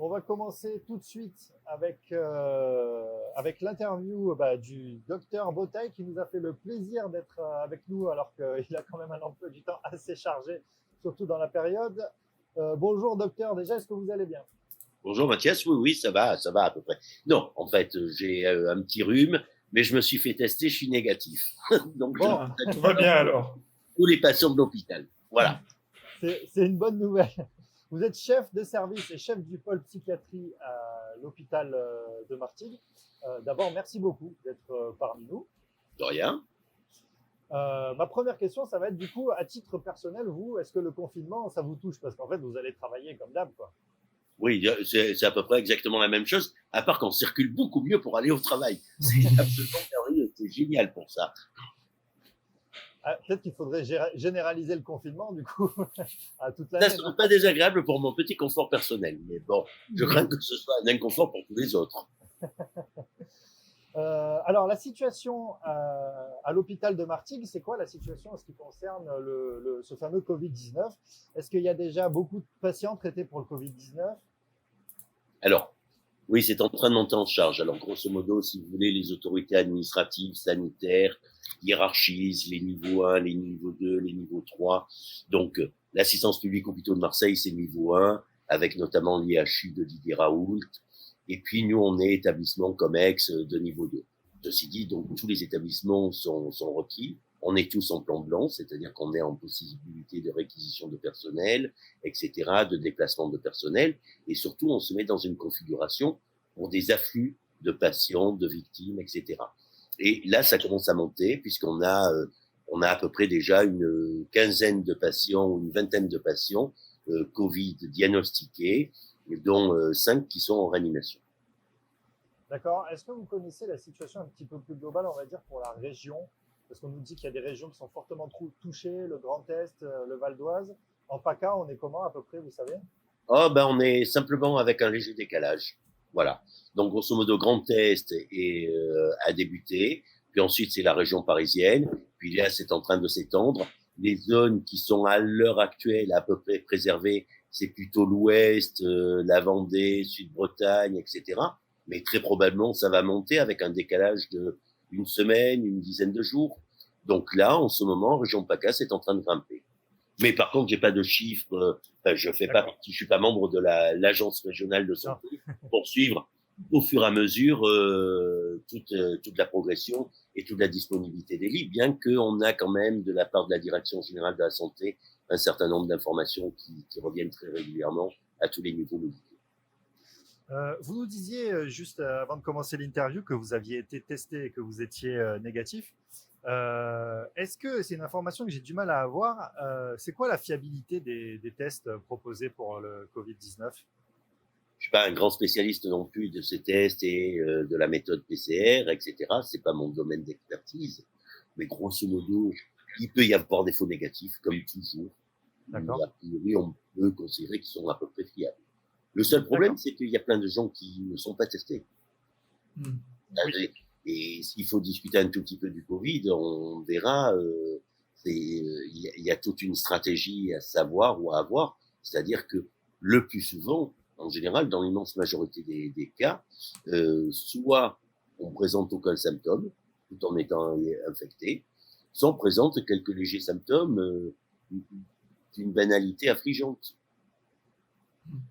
On va commencer tout de suite avec l'interview du docteur Botaille qui nous a fait le plaisir d'être avec nous alors qu'il a quand même un emploi du temps assez chargé, surtout dans la période. Bonjour docteur, déjà, est-ce que vous allez bien? Bonjour Mathias, oui, oui, ça va à peu près. Non, en fait, j'ai un petit rhume, mais je me suis fait tester, je suis négatif. Donc, je Bon, contacte Tout va bien alors. tous les patients de l'hôpital. Voilà. c'est une bonne nouvelle. Vous êtes chef de service et chef du pôle psychiatrie à l'hôpital de Martigues. D'abord, merci beaucoup d'être parmi nous. De rien. Ma première question, ça va être du coup, à titre personnel, vous, est-ce que le confinement, ça vous touche? Parce qu'en fait, vous allez travailler comme d'hab, quoi. Oui, c'est à peu près exactement la même chose, à part qu'on circule beaucoup mieux pour aller au travail. C'est absolument merveilleux, c'est génial pour ça. Ah, peut-être qu'il faudrait généraliser le confinement, du coup, à toute Ça ne l'année, serait non? pas désagréable pour mon petit confort personnel, mais bon, je crains que ce soit un inconfort pour tous les autres. Alors, la situation à l'hôpital de Martigues, c'est quoi la situation en ce qui concerne ce fameux Covid-19? Est-ce qu'il y a déjà beaucoup de patients traités pour le Covid-19? Alors, oui, c'est en train de monter en charge. Alors, grosso modo, si vous voulez, les autorités administratives, sanitaires, hiérarchisent les niveaux 1, les niveaux 2, les niveaux 3. Donc, l'assistance publique hôpitaux de Marseille, c'est niveau 1, avec notamment l'IHU de Didier Raoult. Et puis, nous, on est établissement COMEX de niveau 2. Ceci dit, donc, tous les établissements sont requis. On est tous en plan blanc, c'est-à-dire qu'on est en possibilité de réquisition de personnel, etc., de déplacement de personnel. Et surtout, on se met dans une configuration pour des afflux de patients, de victimes, etc. Et là, ça commence à monter puisqu'on a à peu près déjà une quinzaine de patients ou une vingtaine de patients Covid diagnostiqués, dont 5 qui sont en réanimation. D'accord. Est-ce que vous connaissez la situation un petit peu plus globale, on va dire, pour la région? Parce qu'on nous dit qu'il y a des régions qui sont fortement touchées, le Grand Est, le Val d'Oise. En PACA, on est comment à peu près, vous savez? Oh, ben, on est simplement avec un léger décalage. Voilà. Donc, grosso modo, Grand Est a débuté. Puis ensuite, c'est la région parisienne. Puis là, c'est en train de s'étendre. Les zones qui sont à l'heure actuelle à peu près préservées, c'est plutôt l'Ouest, la Vendée, Sud-Bretagne, etc. Mais très probablement, ça va monter avec un décalage de une semaine, une dizaine de jours. Donc là, en ce moment, région PACA, c'est en train de grimper. Mais par contre, j'ai pas de chiffres. Je fais pas partie, je suis pas membre de l'agence régionale de Non. santé pour suivre au fur et à mesure toute la progression et toute la disponibilité des lits, bien qu'on a quand même de la part de la direction générale de la santé un certain nombre d'informations qui reviennent très régulièrement à tous les niveaux médicaux. Vous nous disiez juste avant de commencer l'interview que vous aviez été testé et que vous étiez négatif. Est-ce que c'est une information que j'ai du mal à avoir? C'est quoi la fiabilité des tests proposés pour le Covid-19? Je suis pas un grand spécialiste non plus de ces tests et de la méthode PCR, etc. C'est pas mon domaine d'expertise. Mais grosso modo, il peut y avoir des faux négatifs, comme toujours. D'accord. Mais a priori, on peut considérer qu'ils sont à peu près fiables. Le seul problème, c'est qu'il y a plein de gens qui ne sont pas testés. Oui. Et s'il faut discuter un tout petit peu du Covid, on verra. Il y a toute une stratégie à savoir ou à avoir. C'est-à-dire que le plus souvent, en général, dans l'immense majorité des cas, soit on présente aucun symptôme, tout en étant infecté, soit on présente quelques légers symptômes d'une banalité affligeante.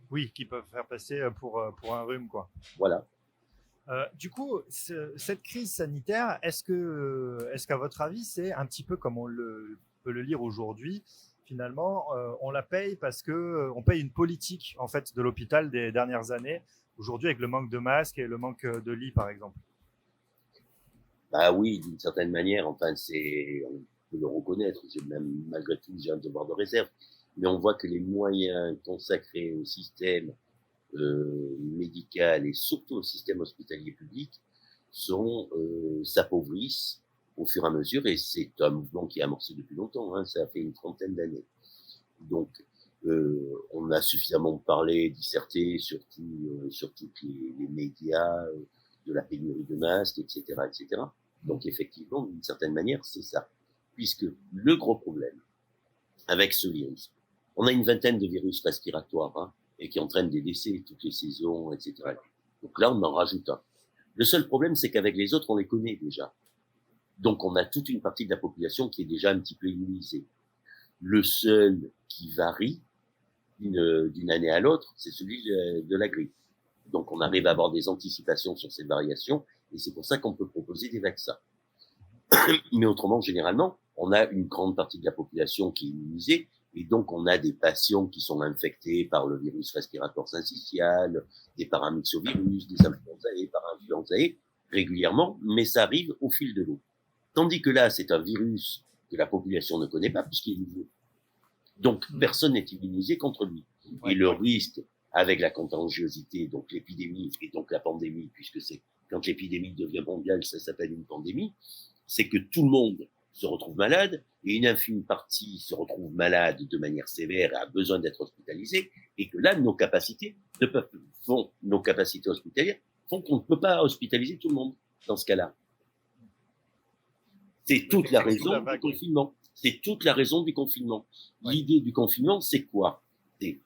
Oui, qui peuvent faire passer pour un rhume, quoi. Voilà. Du coup, cette crise sanitaire, est-ce qu'à votre avis, c'est un petit peu comme peut le lire aujourd'hui, finalement, on la paye parce que on paye une politique en fait de l'hôpital des dernières années, aujourd'hui avec le manque de masques et le manque de lits, par exemple. Bah oui, d'une certaine manière, enfin, on peut le reconnaître, malgré tout, j'ai un devoir de réserve. Mais on voit que les moyens consacrés au système médical et surtout au système hospitalier public s'appauvrissent au fur et à mesure, et c'est un mouvement qui est amorcé depuis longtemps, hein, ça fait une trentaine d'années. Donc, on a suffisamment parlé, disserté sur tous les médias, de la pénurie de masques, etc., etc. Donc, effectivement, d'une certaine manière, c'est ça. Puisque le gros problème avec ce virus, on a une vingtaine de virus respiratoires, hein, et qui entraîne des décès toutes les saisons, etc. Donc là, on en rajoute un. Le seul problème, c'est qu'avec les autres, on les connaît déjà. Donc, on a toute une partie de la population qui est déjà un petit peu immunisée. Le seul qui varie d'une année à l'autre, c'est celui de la grippe. Donc, on arrive à avoir des anticipations sur cette variation, et c'est pour ça qu'on peut proposer des vaccins. Mais autrement, généralement, on a une grande partie de la population qui est immunisée, et donc on a des patients qui sont infectés par le virus respiratoire syncytial, des paramyxovirus, des influenzae, parainfluenzae, régulièrement, mais ça arrive au fil de l'eau. Tandis que là, c'est un virus que la population ne connaît pas puisqu'il est nouveau. Donc, personne n'est immunisé contre lui. Et le risque, avec la contagiosité, donc l'épidémie et donc la pandémie, puisque c'est quand l'épidémie devient mondiale, ça s'appelle une pandémie, c'est que tout le monde se retrouve malade et une infime partie se retrouve malade de manière sévère et a besoin d'être hospitalisée, et que là, nos capacités hospitalières font qu'on ne peut pas hospitaliser tout le monde dans ce cas-là. C'est toute la raison du confinement. C'est toute la raison du confinement. L'idée du confinement, c'est quoi? C'est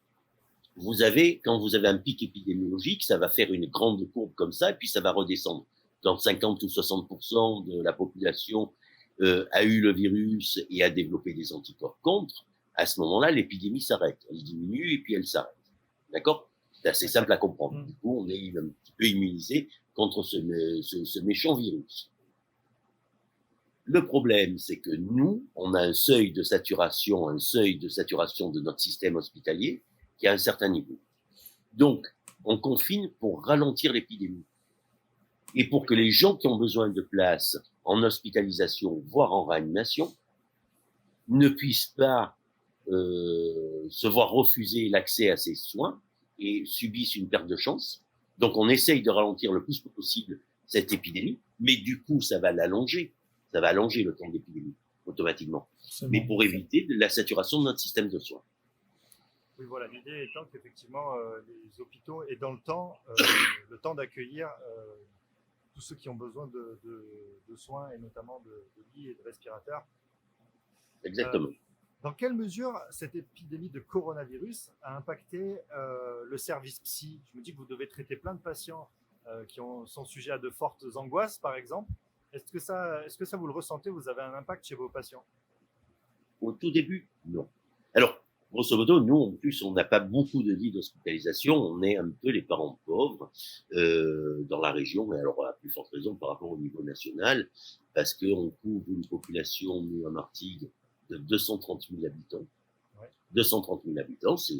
quand vous avez un pic épidémiologique, ça va faire une grande courbe comme ça, et puis ça va redescendre. Quand 50 ou 60% de la population a eu le virus et a développé des anticorps contre, à ce moment-là, l'épidémie s'arrête. Elle diminue et puis elle s'arrête. D'accord? C'est assez simple à comprendre. Du coup, on est un petit peu immunisé contre ce méchant virus. Le problème, c'est que nous, on a un seuil de saturation de notre système hospitalier qui a un certain niveau. Donc, on confine pour ralentir l'épidémie. Et pour que les gens qui ont besoin de place en hospitalisation, voire en réanimation, ne puissent pas se voir refuser l'accès à ces soins et subissent une perte de chance. Donc, on essaye de ralentir le plus possible cette épidémie, mais du coup, ça va l'allonger. Ça va allonger le temps d'épidémie, automatiquement. Mais pour éviter la saturation de notre système de soins. Oui, voilà, l'idée étant qu'effectivement, les hôpitaux aient dans le temps d'accueillir tous ceux qui ont besoin de soins, et notamment de lits et de respirateurs. Exactement. Dans quelle mesure cette épidémie de coronavirus a impacté le service psy? Je me dis que vous devez traiter plein de patients qui sont sujets à de fortes angoisses, par exemple. Est-ce que ça vous le ressentez? Vous avez un impact chez vos patients? Au tout début, non. Alors, grosso modo, nous, en plus, on n'a pas beaucoup de lits d'hospitalisation. On est un peu les parents pauvres dans la région, et alors à plus forte raison par rapport au niveau national, parce qu'on couvre une population, nous, à Martigues, de 230 000 habitants. Ouais. 230 000 habitants, c'est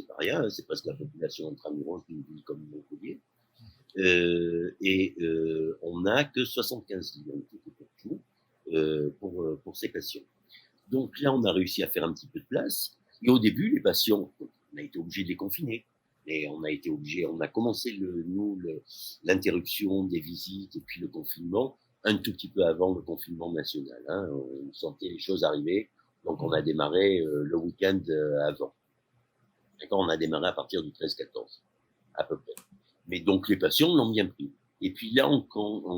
pas rien, hein, c'est presque la population intramuros d'une ville comme Montpellier. On n'a que 75 lits, tout pour ces patients. Donc là, on a réussi à faire un petit peu de place. Et au début, les patients, on a été obligé de les confiner. Et on a commencé l'interruption des visites et puis le confinement un tout petit peu avant le confinement national. Hein. On sentait les choses arriver. Donc on a démarré le week-end avant. D'accord, on a démarré à partir du 13-14, à peu près. Mais donc les patients l'ont bien pris. Et puis là, on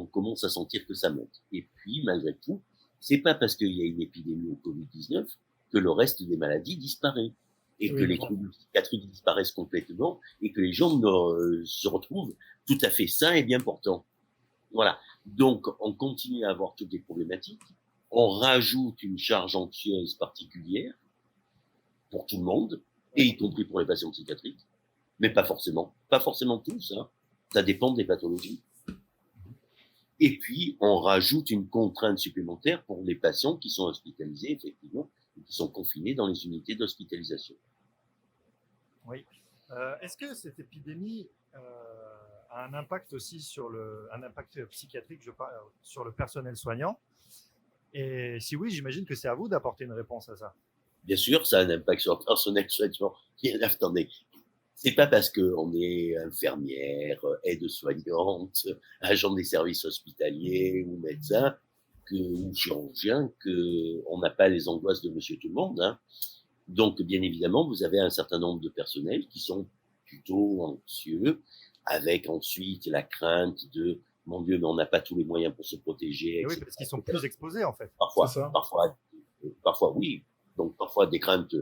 commence à sentir que ça monte. Et puis, malgré tout, c'est pas parce qu'il y a une épidémie au Covid-19 que le reste des maladies disparaît. Et que les troubles psychiatriques disparaissent complètement et que les gens se retrouvent tout à fait sains et bien portants. Voilà. Donc, on continue à avoir toutes les problématiques. On rajoute une charge anxieuse particulière pour tout le monde, et y compris pour les patients psychiatriques. Mais pas forcément tous, hein. Ça dépend des pathologies. Et puis, on rajoute une contrainte supplémentaire pour les patients qui sont hospitalisés, effectivement, et qui sont confinés dans les unités d'hospitalisation. Oui. Est-ce que cette épidémie a un impact aussi un impact psychiatrique, je parle, sur le personnel soignant? Et si oui, j'imagine que c'est à vous d'apporter une réponse à ça. Bien sûr, ça a un impact sur le personnel soignant. Attendez, c'est pas parce qu'on est infirmière, aide-soignante, agent des services hospitaliers ou médecin ou chirurgien qu'on n'a pas les angoisses de monsieur tout le monde. Hein. Donc, bien évidemment, vous avez un certain nombre de personnels qui sont plutôt anxieux, avec ensuite la crainte de « mon Dieu, mais on n'a pas tous les moyens pour se protéger ». Oui, parce qu'ils sont plus exposés, en fait. Parfois, oui. Donc, parfois, des craintes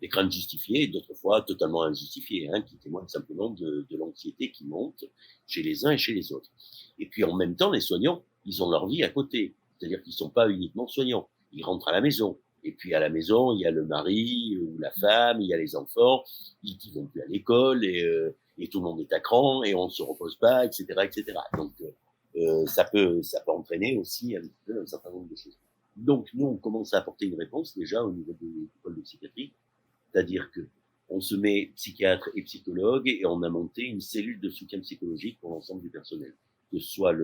Des craintes justifiées et d'autres fois totalement injustifiées, qui témoignent simplement de l'anxiété qui monte chez les uns et chez les autres. Et puis en même temps, les soignants, ils ont leur vie à côté. C'est-à-dire qu'ils ne sont pas uniquement soignants. Ils rentrent à la maison. Et puis à la maison, il y a le mari ou la femme, il y a les enfants qui vont plus à l'école et tout le monde est à cran et on ne se repose pas, etc., etc. Donc ça peut entraîner aussi un petit peu un certain nombre de choses. Donc nous, on commence à apporter une réponse déjà au niveau de l'école de psychiatrie, c'est-à-dire que on se met psychiatre et psychologue et on a monté une cellule de soutien psychologique pour l'ensemble du personnel. Que ce soit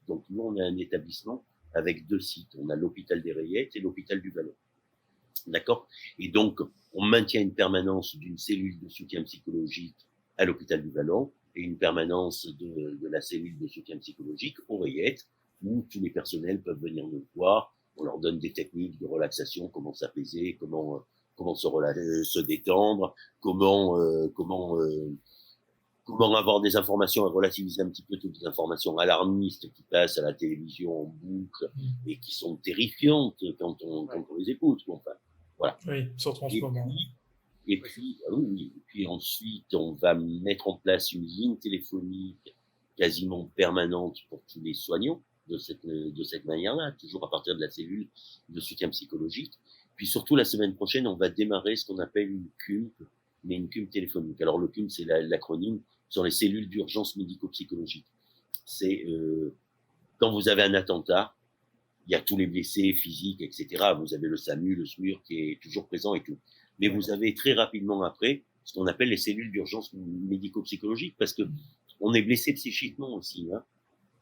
donc nous, on a un établissement avec 2 sites. On a l'hôpital des Rayettes et l'hôpital du Vallon. D'accord? Et donc, on maintient une permanence d'une cellule de soutien psychologique à l'hôpital du Vallon et une permanence de la cellule de soutien psychologique aux Rayettes, où tous les personnels peuvent venir nous voir. On leur donne des techniques de relaxation, comment s'apaiser, comment se détendre, comment avoir des informations à relativiser un petit peu toutes les informations alarmistes qui passent à la télévision en boucle et qui sont terrifiantes quand on les écoute. Enfin, voilà. Oui, surtout en ce moment. Et puis ensuite, on va mettre en place une ligne téléphonique quasiment permanente pour tous les soignants de cette manière-là, toujours à partir de la cellule de soutien psychologique. Puis surtout, la semaine prochaine, on va démarrer ce qu'on appelle une CUMP, mais une CUMP téléphonique. Alors le CUMP, c'est l'acronyme sur les cellules d'urgence médico-psychologique. C'est quand vous avez un attentat, il y a tous les blessés physiques, etc. Vous avez le SAMU, le SMUR qui est toujours présent et tout. Mais vous avez très rapidement après ce qu'on appelle les cellules d'urgence médico-psychologique parce que on est blessé psychiquement aussi.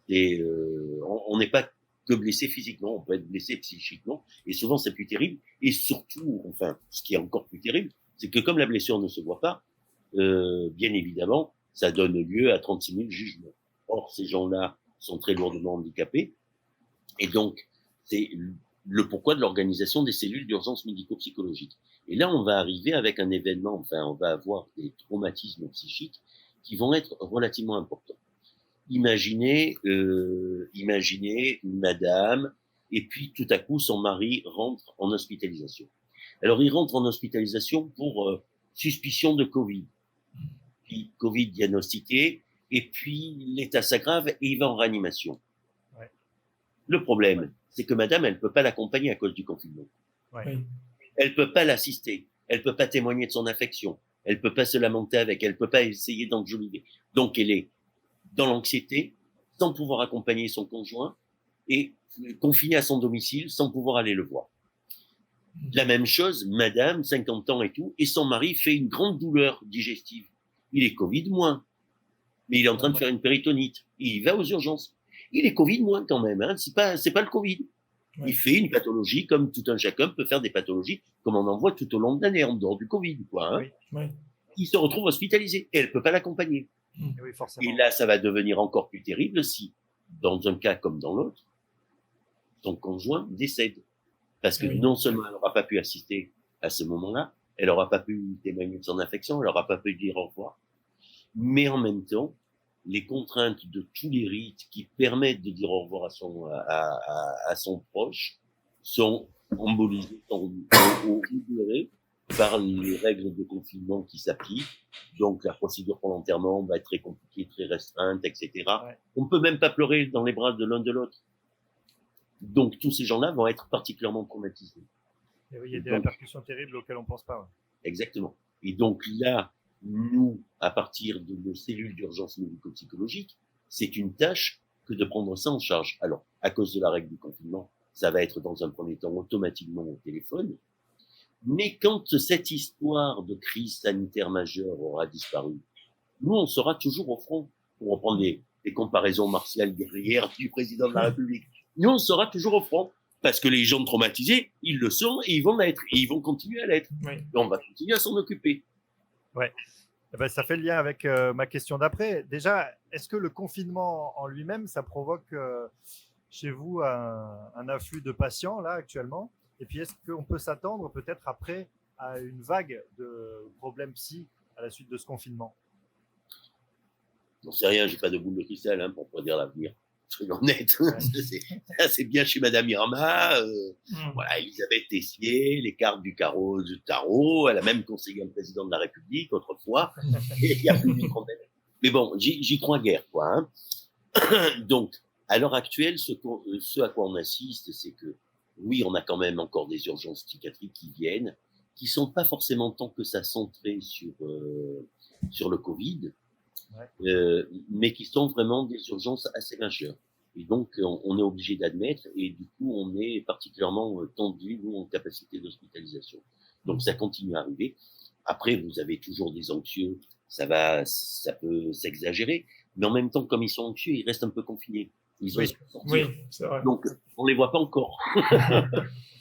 Et on n'est pas que blessé physiquement, on peut être blessé psychiquement. Et souvent, c'est plus terrible. Et surtout, enfin, ce qui est encore plus terrible, c'est que comme la blessure ne se voit pas, bien évidemment, ça donne lieu à 36 000 jugements. Or, ces gens-là sont très lourdement handicapés. Et donc, c'est le pourquoi de l'organisation des cellules d'urgence médico-psychologique. Et là, on va arriver avec un événement, enfin, on va avoir des traumatismes psychiques qui vont être relativement importants. Imaginez une madame, et puis tout à coup, son mari rentre en hospitalisation. Alors, il rentre en hospitalisation pour suspicion de Covid. Puis, Covid diagnostiqué, et puis l'état s'aggrave et il va en réanimation. Ouais. Le problème, c'est que madame, elle peut pas l'accompagner à cause du confinement. Ouais. Elle peut pas l'assister. Elle peut pas témoigner de son affection. Elle peut pas se lamenter avec. Elle peut pas essayer d'enjoliver. Donc, elle est dans l'anxiété, sans pouvoir accompagner son conjoint et confinée à son domicile, sans pouvoir aller le voir. La même chose, madame, 50 ans et tout, et son mari fait une grande douleur digestive. Il est Covid moins, mais il est en train de faire une péritonite. Il va aux urgences. Il est Covid moins quand même, c'est pas le Covid. Ouais. Il fait une pathologie comme tout un chacun peut faire des pathologies, comme on en voit tout au long de l'année, en dehors du Covid, quoi. Oui. Oui. Il se retrouve hospitalisé et elle peut pas l'accompagner. Oui, forcément. Et là, ça va devenir encore plus terrible si, dans un cas comme dans l'autre, son conjoint décède. Parce que non seulement elle n'aura pas pu assister à ce moment-là, elle n'aura pas pu témoigner de son affection, elle n'aura pas pu dire au revoir. Mais en même temps, les contraintes de tous les rites qui permettent de dire au revoir à son proche sont embolisées, sont libérées par les règles de confinement qui s'appliquent. Donc, la procédure pour l'enterrement va être très compliquée, très restreinte, etc. Ouais. On ne peut même pas pleurer dans les bras de l'un de l'autre. Donc, tous ces gens-là vont être particulièrement traumatisés. Et oui, il y a des répercussions terribles auxquelles on ne pense pas. Ouais. Exactement. Et donc là, nous, à partir de nos cellules d'urgence médico-psychologique, c'est une tâche que de prendre ça en charge. Alors, à cause de la règle du confinement, ça va être dans un premier temps automatiquement au téléphone. Mais quand cette histoire de crise sanitaire majeure aura disparu, nous, on sera toujours au front. Pour reprendre les comparaisons martiales guerrières du président de la République. Nous, on sera toujours au front. Parce que les gens traumatisés, ils le sont et ils vont l'être. Et ils vont continuer à l'être. Oui. Et on va continuer à s'en occuper. Ouais. Eh ben, ça fait le lien avec ma question d'après. Déjà, est-ce que le confinement en lui-même, ça provoque chez vous un afflux de patients, là, actuellement? Et puis, est-ce qu'on peut s'attendre peut-être après à une vague de problèmes psy à la suite de ce confinement? J'en sais rien, j'ai pas de boule de cristal pour prédire l'avenir. soyons honnêtes. Ça, c'est bien chez Madame Irma. Voilà, Elisabeth Tessier, les cartes du carreau du tarot. Elle a même conseillé un président de la République autrefois. Et il y a plus d'une trentaine. Mais bon, j'y crois guère, quoi. Hein. Donc, à l'heure actuelle, ce à quoi on assiste, c'est que oui, on a quand même encore des urgences psychiatriques qui viennent, qui sont pas forcément tant que ça centré sur le Covid, mais qui sont vraiment des urgences assez majeures. Et donc, on est obligé d'admettre, et du coup, on est particulièrement tendu, nous, en capacité d'hospitalisation. Donc, ça continue à arriver. Après, vous avez toujours des anxieux, ça peut s'exagérer, mais en même temps, comme ils sont anxieux, ils restent un peu confinés. Ils osent pas sortir. Oui, c'est vrai. Donc, on les voit pas encore.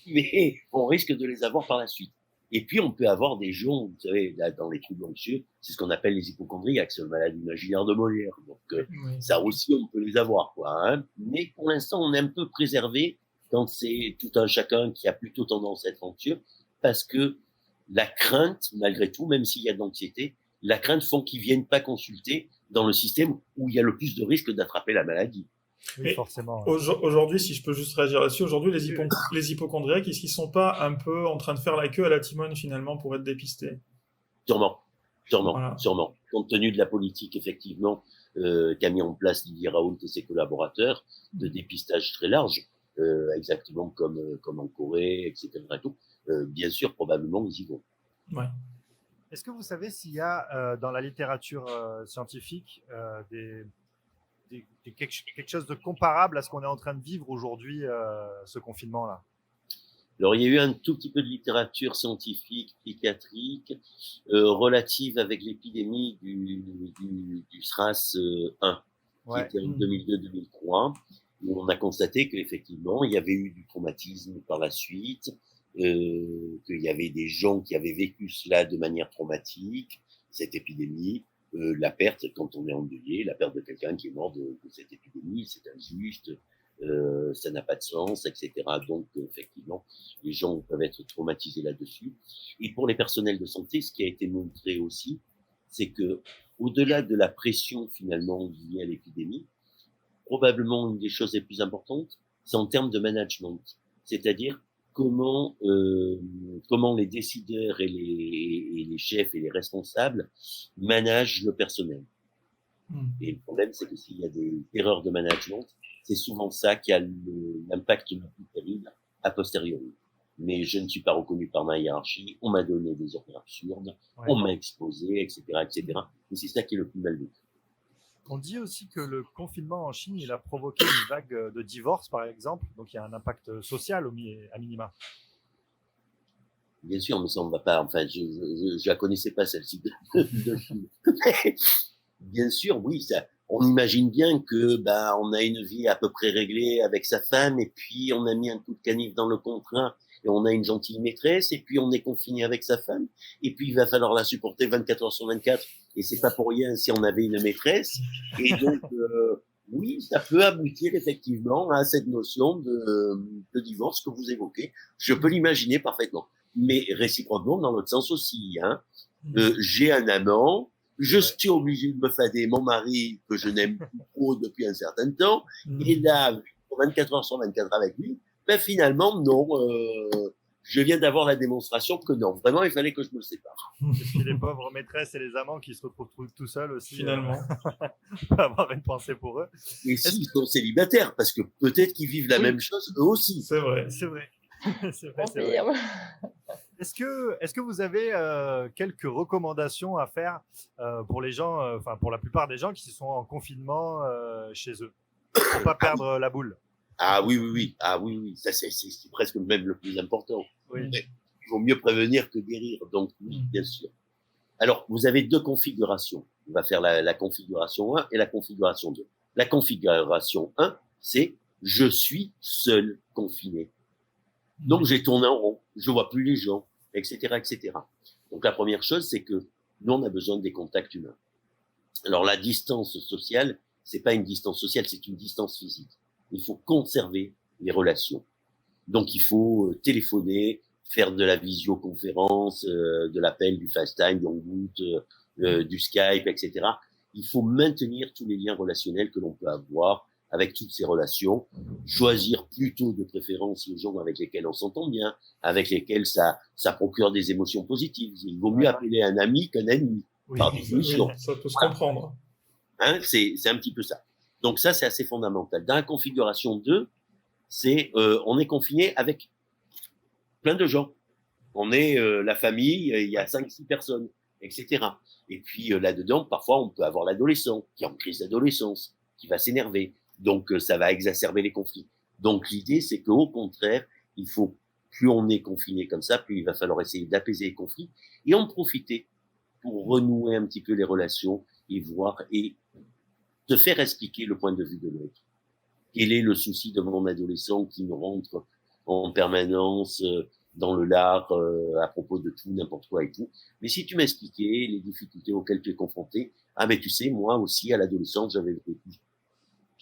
Mais on risque de les avoir par la suite. Et puis, on peut avoir des gens, vous savez, là, dans les troubles anxieux, c'est ce qu'on appelle les hypochondriaques, c'est le malade imaginaire de Molière. Donc, ça aussi, on peut les avoir, quoi. Hein. Mais pour l'instant, on est un peu préservé quand c'est tout un chacun qui a plutôt tendance à être anxieux, parce que la crainte, malgré tout, même s'il y a de l'anxiété, la crainte font qu'ils viennent pas consulter dans le système où il y a le plus de risques d'attraper la maladie. Oui, forcément. Aujourd'hui, si je peux juste réagir là-dessus, aujourd'hui, les hypochondriaques, est-ce qu'ils sont pas un peu en train de faire la queue à la Timone, finalement, pour être dépistés? Sûrement. Voilà. Sûrement. Compte tenu de la politique, effectivement, qu'a mis en place Didier Raoult et ses collaborateurs, de dépistage très large, exactement comme en Corée, etc. Et tout, bien sûr, probablement, ils y vont. Ouais. Est-ce que vous savez s'il y a dans la littérature scientifique quelque chose de comparable à ce qu'on est en train de vivre aujourd'hui, ce confinement-là? Alors, il y a eu un tout petit peu de littérature scientifique, psychiatrique, relative avec l'épidémie du SRAS 1, qui était en 2002-2003, où on a constaté qu'effectivement, il y avait eu du traumatisme par la suite, qu'il y avait des gens qui avaient vécu cela de manière traumatique, cette épidémie, la perte, quand on est endeuillé, la perte de quelqu'un qui est mort de cette épidémie, c'est injuste, ça n'a pas de sens, etc. Donc, effectivement, les gens peuvent être traumatisés là-dessus. Et pour les personnels de santé, ce qui a été montré aussi, c'est que, au-delà de la pression finalement liée à l'épidémie, probablement une des choses les plus importantes, c'est en termes de management, c'est-à-dire comment les décideurs et les chefs et les responsables managent le personnel. Et le problème, c'est que s'il y a des erreurs de management, c'est souvent ça qui a l'impact le plus terrible a posteriori. Mais je ne suis pas reconnu par ma hiérarchie, on m'a donné des ordres absurdes, on m'a exposé, etc., etc. Et c'est ça qui est le plus mal vécu. On dit aussi que le confinement en Chine, il a provoqué une vague de divorce, par exemple. Donc, il y a un impact social à minima. Bien sûr, mais ça, on ne va pas... Enfin, je la connaissais pas, celle-ci de Chine. Bien sûr, oui, ça... On imagine bien que on a une vie à peu près réglée avec sa femme, et puis on a mis un coup de canif dans le contrat, et on a une gentille maîtresse, et puis on est confiné avec sa femme, et puis il va falloir la supporter 24 heures sur 24, et c'est pas pour rien si on avait une maîtresse. Et donc, oui, ça peut aboutir effectivement à cette notion de divorce que vous évoquez. Je peux l'imaginer parfaitement. Mais réciproquement, dans l'autre sens aussi, hein. J'ai un amant, je suis obligé de me fader mon mari que je n'aime plus trop depuis un certain temps, et là, 24 heures sur 24 avec lui, finalement, non, je viens d'avoir la démonstration que non, vraiment, il fallait que je me sépare. Et puis les pauvres maîtresses et les amants qui se retrouvent tout seuls aussi. Finalement. On peut avoir une pensée pour eux. Et s'ils sont célibataires, parce que peut-être qu'ils vivent la même chose eux aussi. C'est vrai. C'est vrai. C'est vrai. Est-ce que vous avez quelques recommandations à faire pour les gens, pour la plupart des gens qui sont en confinement chez eux, pour pas perdre la boule? Ah oui. Ah oui. Ça, c'est presque même le plus important. Oui. Il vaut mieux prévenir que guérir. Donc, oui, bien sûr. Alors, vous avez deux configurations. On va faire la configuration 1 et la configuration 2. La configuration 1, c'est je suis seul confiné. Donc, j'ai tourné en rond. Je vois plus les gens, etc., etc. Donc, la première chose, c'est que nous, on a besoin des contacts humains. Alors, la distance sociale, c'est pas une distance sociale, c'est une distance physique. Il faut conserver les relations. Donc, il faut téléphoner, faire de la visioconférence, de l'appel, du FaceTime, du Hangout, du Skype, etc. Il faut maintenir tous les liens relationnels que l'on peut avoir avec toutes ces relations, choisir plutôt de préférence les gens avec lesquels on s'entend bien, avec lesquels ça procure des émotions positives. Il vaut mieux appeler un ami qu'un ennemi, par définition. Oui, ça peut se comprendre. Hein, c'est un petit peu ça. Donc ça, c'est assez fondamental. Dans la configuration 2, on est confiné avec plein de gens. On est la famille, il y a 5-6 personnes, etc. Et puis là-dedans, parfois, on peut avoir l'adolescent qui est en crise d'adolescence, qui va s'énerver. Donc ça va exacerber les conflits. Donc l'idée, c'est qu'au contraire, il faut, plus on est confiné comme ça, plus il va falloir essayer d'apaiser les conflits et en profiter pour renouer un petit peu les relations et voir et te faire expliquer le point de vue de l'autre. Quel est le souci de mon adolescent qui me rentre en permanence dans le lard à propos de tout, n'importe quoi et tout. Mais si tu m'expliquais les difficultés auxquelles tu es confronté, ah mais tu sais, moi aussi à l'adolescence, j'avais vécu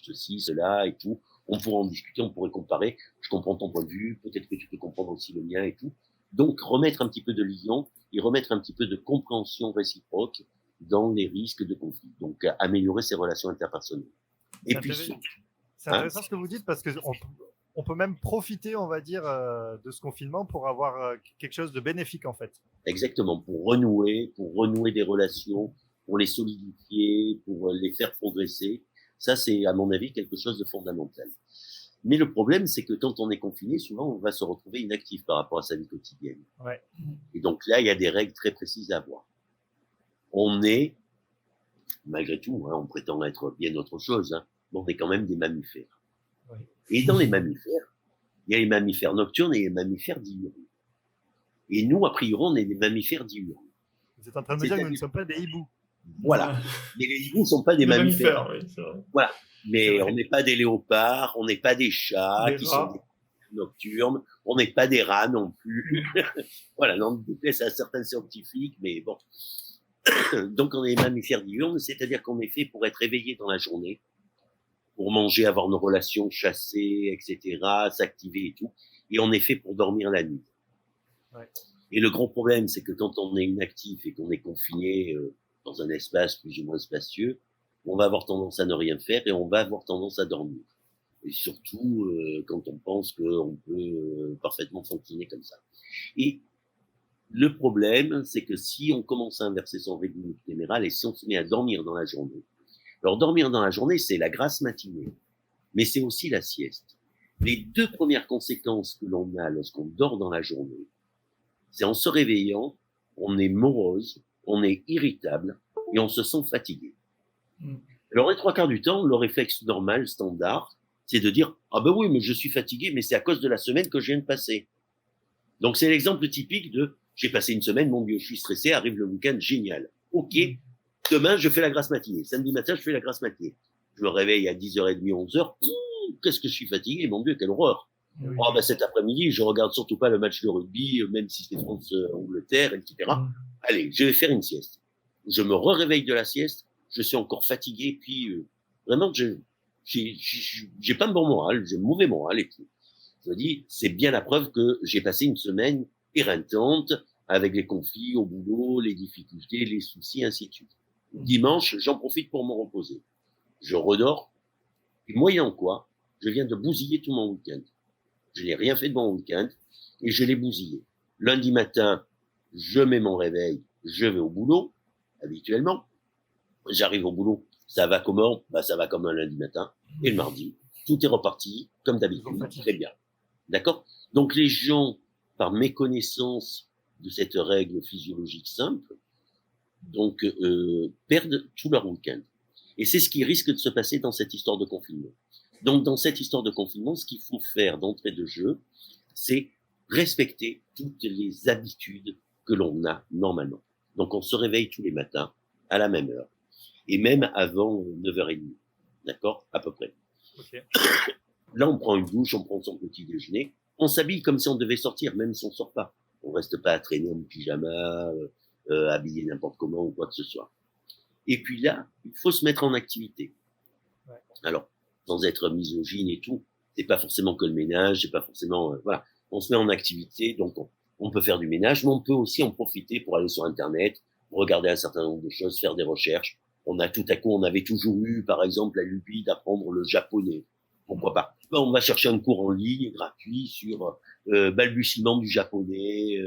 ceci, cela et tout. On pourrait en discuter, on pourrait comparer. Je comprends ton point de vue, peut-être que tu peux comprendre aussi le mien et tout. Donc remettre un petit peu de liaison et remettre un petit peu de compréhension réciproque dans les risques de conflit. Donc améliorer ses relations interpersonnelles. Et puis c'est intéressant ce que vous dites parce que on peut même profiter, on va dire, de ce confinement pour avoir quelque chose de bénéfique en fait. Exactement, pour renouer des relations, pour les solidifier, pour les faire progresser. Ça, c'est à mon avis quelque chose de fondamental. Mais le problème, c'est que quand on est confiné, souvent on va se retrouver inactif par rapport à sa vie quotidienne. Ouais. Et donc là, il y a des règles très précises à avoir. On est, malgré tout, on prétend être bien autre chose, mais on est quand même des mammifères. Oui. Et dans les mammifères, il y a les mammifères nocturnes et les mammifères diurnes. Et nous, a priori, on est des mammifères diurnes. Vous êtes en train de me dire que nous ne sommes pas des hiboux. Voilà. Mais les hiboux ne sont pas des mammifères. Oui, c'est vrai. Voilà. Mais on n'est pas des léopards, on n'est pas des chats qui sont des nocturnes, on n'est pas des rats non plus. Voilà, non, déplaise à certains scientifiques, mais bon. Donc on est des mammifères diurnes, c'est-à-dire qu'on est fait pour être éveillé dans la journée, pour manger, avoir nos relations, chasser, etc., s'activer et tout. Et on est fait pour dormir la nuit. Ouais. Et le gros problème, c'est que quand on est inactif et qu'on est confiné dans un espace plus ou moins spacieux, on va avoir tendance à ne rien faire et on va avoir tendance à dormir. Et surtout quand on pense qu'on peut parfaitement fonctionner comme ça. Et le problème, c'est que si on commence à inverser son rythme éphéméral et si on se met à dormir dans la journée, alors dormir dans la journée, c'est la grasse matinée, mais c'est aussi la sieste. Les deux premières conséquences que l'on a lorsqu'on dort dans la journée, c'est en se réveillant, on est morose, on est irritable et on se sent fatigué. Alors les 3/4 du temps, le réflexe normal, standard, c'est de dire « Ah ben oui, mais je suis fatigué, mais c'est à cause de la semaine que je viens de passer. » Donc c'est l'exemple typique de « J'ai passé une semaine, mon Dieu, je suis stressé, arrive le week-end, génial. Ok, demain je fais la grasse matinée. Samedi matin, je fais la grasse matinée. Je me réveille à 10h30, 11h. Qu'est-ce que je suis fatigué, mon Dieu, quelle horreur. Oui. Oh, ben cet après-midi, je regarde surtout pas le match de rugby, même si c'est France-Angleterre, etc. Allez, je vais faire une sieste. Je me réveille de la sieste, je suis encore fatigué, puis vraiment, j'ai pas de bon moral, j'ai mauvais moral et tout. Je me dis, c'est bien la preuve que j'ai passé une semaine éreintante avec les conflits au boulot, les difficultés, les soucis, ainsi de suite. Dimanche, j'en profite pour me reposer. Je redors, et moyennant quoi, je viens de bousiller tout mon week-end. Je n'ai rien fait de mon week-end, et je l'ai bousillé. Lundi matin, je mets mon réveil, je vais au boulot, habituellement. J'arrive au boulot, ça va comment? Bah, ça va comme un lundi matin. Et le mardi, tout est reparti, comme d'habitude. Très bien. D'accord? Donc, les gens, par méconnaissance de cette règle physiologique simple, donc, perdent tout leur week-end. Et c'est ce qui risque de se passer dans cette histoire de confinement. Donc, dans cette histoire de confinement, ce qu'il faut faire d'entrée de jeu, c'est respecter toutes les habitudes que l'on a normalement. Donc, on se réveille tous les matins à la même heure. Et même avant 9h30. D'accord? À peu près. Okay. Là, on prend une douche, on prend son petit déjeuner. On s'habille comme si on devait sortir, même si on sort pas. On reste pas à traîner en pyjama, habillé n'importe comment ou quoi que ce soit. Et puis là, il faut se mettre en activité. Ouais. Alors, sans être misogyne et tout, c'est pas forcément que le ménage, c'est pas forcément, voilà. On se met en activité, donc on peut faire du ménage, mais on peut aussi en profiter pour aller sur Internet, regarder un certain nombre de choses, faire des recherches, On a tout à coup, on avait toujours eu, par exemple, la lubie d'apprendre le japonais. Pourquoi pas? On va chercher un cours en ligne gratuit sur balbutiement du japonais,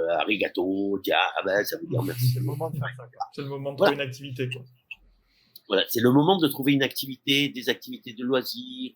arigato, tiens, ça veut dire merci. C'est le moment de faire ça. C'est le moment de trouver une activité, quoi. Voilà, c'est le moment de trouver une activité, des activités de loisirs,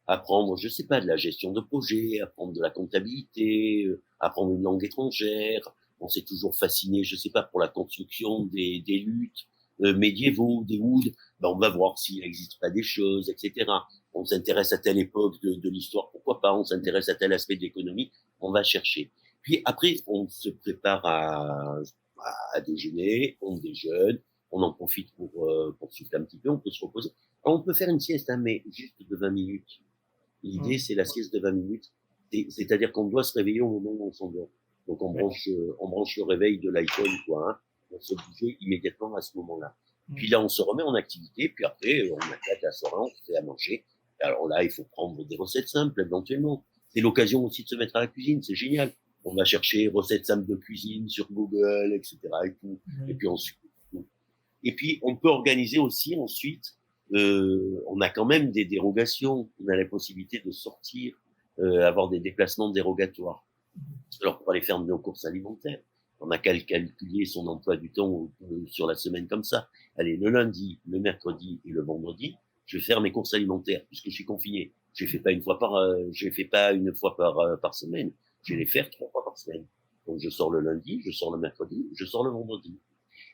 apprendre, je sais pas, de la gestion de projet, apprendre de la comptabilité, apprendre une langue étrangère. On s'est toujours fasciné, je sais pas, pour la construction des luttes médiévaux, des hoods. Ben, on va voir s'il n'existe pas des choses, etc. On s'intéresse à telle époque de l'histoire, pourquoi pas. On s'intéresse à tel aspect de l'économie, on va chercher. Puis après, on se prépare à déjeuner, on déjeune, on en profite pour souffler un petit peu, on peut se reposer. Alors, on peut faire une sieste, hein, mais juste de 20 minutes. L'idée, c'est la sieste de 20 minutes. C'est-à-dire qu'on doit se réveiller au moment où on s'endort. Donc, on branche le réveil de l'iPhone, quoi, hein. On se bouge immédiatement à ce moment-là. Puis là, on se remet en activité, puis après, on attaque la soirée, on se fait à manger. Alors là, il faut prendre des recettes simples, éventuellement. C'est l'occasion aussi de se mettre à la cuisine, c'est génial. On va chercher recettes simples de cuisine sur Google, etc. et tout. Et puis ensuite, et puis, on peut organiser aussi ensuite, on a quand même des dérogations. On a la possibilité de sortir, avoir des déplacements dérogatoires. Alors, pour aller faire nos courses alimentaires, on a qu'à calculer son emploi du temps sur la semaine comme ça. Allez, le lundi, le mercredi et le vendredi, je vais faire mes courses alimentaires puisque je suis confiné. Je les fais pas une fois par semaine. Je vais les faire 3 fois par semaine. Donc, je sors le lundi, je sors le mercredi, je sors le vendredi.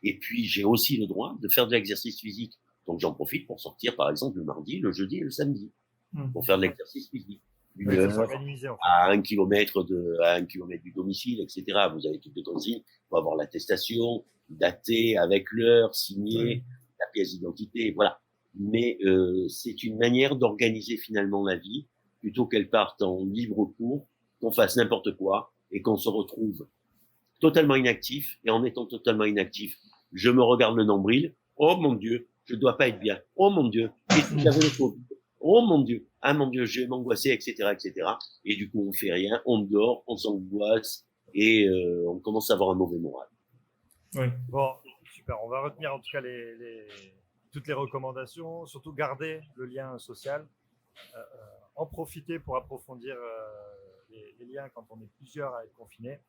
Et puis, j'ai aussi le droit de faire de l'exercice physique. Donc, j'en profite pour sortir, par exemple, le mardi, le jeudi et le samedi. Pour faire de l'exercice physique. Une heure à 1 kilomètre du domicile, etc. Vous avez toutes les consignes. Il faut avoir l'attestation, datée avec l'heure, signée, la pièce d'identité, voilà. Mais, c'est une manière d'organiser finalement la vie, plutôt qu'elle parte en libre cours, qu'on fasse n'importe quoi, et qu'on se retrouve totalement inactif, et en étant totalement inactif, je me regarde le nombril. Oh mon Dieu, je dois pas être bien. Oh mon Dieu, j'avais le Covid. Oh mon Dieu, ah mon Dieu, je vais m'angoisser, etc., etc. Et du coup, on fait rien, on dort, on s'angoisse, et on commence à avoir un mauvais moral. Oui. Bon, super. On va retenir en tout cas toutes les recommandations, surtout garder le lien social, en profiter pour approfondir les liens quand on est plusieurs à être confinés.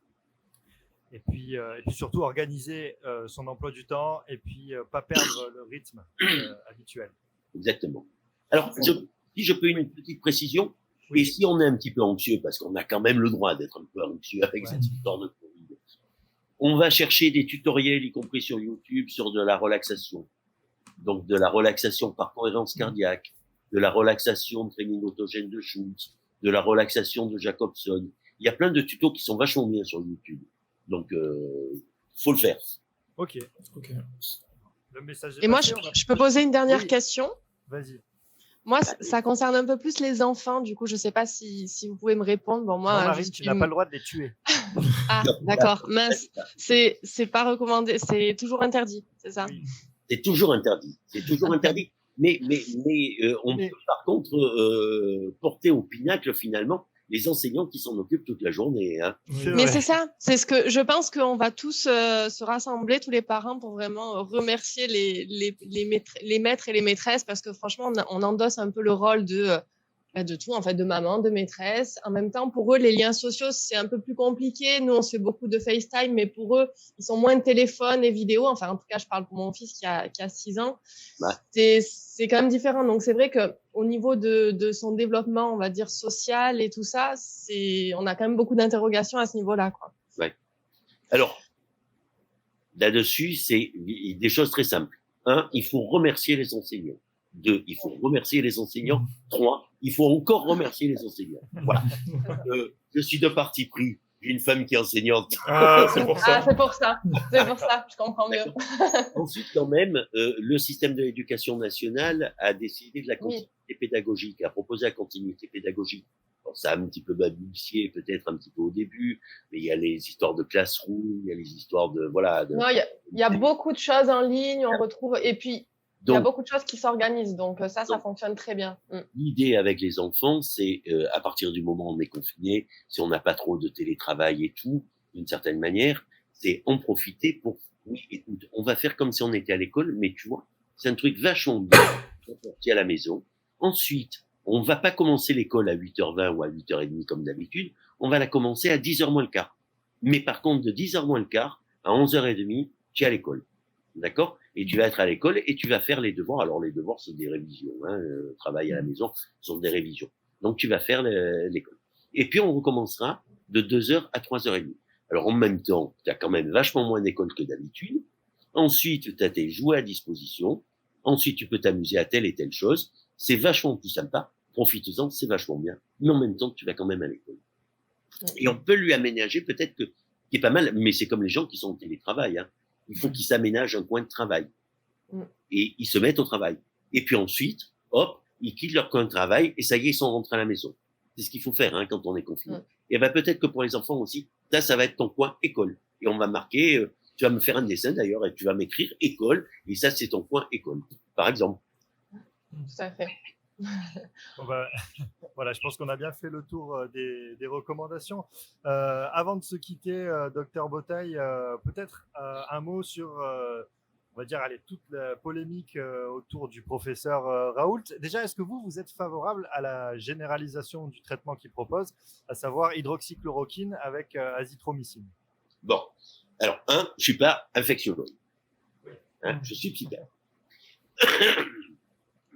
Et puis surtout organiser son emploi du temps et puis pas perdre le rythme habituel. Exactement. Alors, si je peux une petite précision, oui. Et si on est un petit peu anxieux, parce qu'on a quand même le droit d'être un peu anxieux avec cette histoire de Covid, on va chercher des tutoriels, y compris sur YouTube, sur de la relaxation. Donc, de la relaxation par cohérence cardiaque, de la relaxation de training autogène de Schultz, de la relaxation de Jacobson. Il y a plein de tutos qui sont vachement bien sur YouTube. Donc, faut le faire. Ok. Le message est Et passé, moi, je peux poser une dernière question. Vas-y. Moi, ça concerne un peu plus les enfants. Du coup, je sais pas si vous pouvez me répondre. Bon, moi, non, Marine, tu n'as pas le droit de les tuer. Ah, d'accord. Mince. C'est pas recommandé. C'est toujours interdit, c'est ça? Oui. C'est toujours interdit. C'est toujours interdit. Mais on peut par contre porter au pinacle finalement les enseignants qui s'en occupent toute la journée. Hein. Mais c'est ça, c'est ce que je pense qu'on va tous se rassembler, tous les parents, pour vraiment remercier les maîtres et les maîtresses, parce que franchement, on endosse un peu le rôle de tout, en fait, de maman, de maîtresse. En même temps, pour eux, les liens sociaux, c'est un peu plus compliqué. Nous, on se fait beaucoup de FaceTime, mais pour eux, ils sont moins de téléphone et vidéo. Enfin, en tout cas, je parle pour mon fils qui a 6 ans. Ouais. C'est quand même différent. Donc, c'est vrai que au niveau de son développement, on va dire, social et tout ça, on a quand même beaucoup d'interrogations à ce niveau-là, quoi. Ouais. Alors, là-dessus, c'est des choses très simples. 1, il faut remercier les enseignants. 2, il faut remercier les enseignants. 3, il faut encore remercier les enseignants. Voilà. Je suis de parti pris. J'ai une femme qui est enseignante. Ah, c'est pour ça. Ah, c'est pour ça. C'est pour ça. Je comprends mieux. Ensuite, quand même, le système de l'éducation nationale a décidé de la continuité pédagogique, a proposé la continuité pédagogique. Alors, ça a un petit peu balbutié, peut-être un petit peu au début, mais il y a les histoires de classroom, il y a les histoires de, voilà. Non, il y a beaucoup de choses en ligne, on retrouve, et puis, il y a beaucoup de choses qui s'organisent, donc ça fonctionne très bien. L'idée avec les enfants, c'est à partir du moment où on est confiné, si on n'a pas trop de télétravail et tout, d'une certaine manière, c'est en profiter pour Oui, écoute, on va faire comme si on était à l'école, mais tu vois, c'est un truc vachement bien, sorti à la maison. Ensuite, on va pas commencer l'école à 8h20 ou à 8h30 comme d'habitude, on va la commencer à 10h moins le quart. Mais par contre, de 10h moins le quart à 11h30, tu es à l'école. D'accord? Et tu vas être à l'école et tu vas faire les devoirs. Alors, les devoirs, c'est des révisions, hein, travail à la maison, sont des révisions. Donc, tu vas faire l'école. Et puis, on recommencera de 2h à 3h30. Alors, en même temps, tu as quand même vachement moins d'école que d'habitude. Ensuite, tu as tes jouets à disposition. Ensuite, tu peux t'amuser à telle et telle chose. C'est vachement plus sympa. Profites-en, c'est vachement bien. Mais en même temps, tu vas quand même à l'école. Et on peut lui aménager peut-être qui est pas mal, mais c'est comme les gens qui sont en télétravail, hein. Il faut qu'ils s'aménagent un coin de travail. Et ils se mettent au travail. Et puis ensuite, hop, ils quittent leur coin de travail et ça y est, ils sont rentrés à la maison. C'est ce qu'il faut faire, hein, quand on est confiné. Et ben, peut-être que pour les enfants aussi, ça va être ton coin école. Et on va marquer, tu vas me faire un dessin d'ailleurs et tu vas m'écrire école. Et ça, c'est ton coin école, par exemple. Tout à fait. Bon bah, voilà, je pense qu'on a bien fait le tour des recommandations. Avant de se quitter, docteur Botaille, peut-être un mot sur, on va dire, allez, toute la polémique autour du professeur Raoult. Déjà, est-ce que vous êtes favorable à la généralisation du traitement qu'il propose, à savoir hydroxychloroquine avec azithromycine? Bon, alors, je suis pas infectiologue. Hein, je suis psychiatre.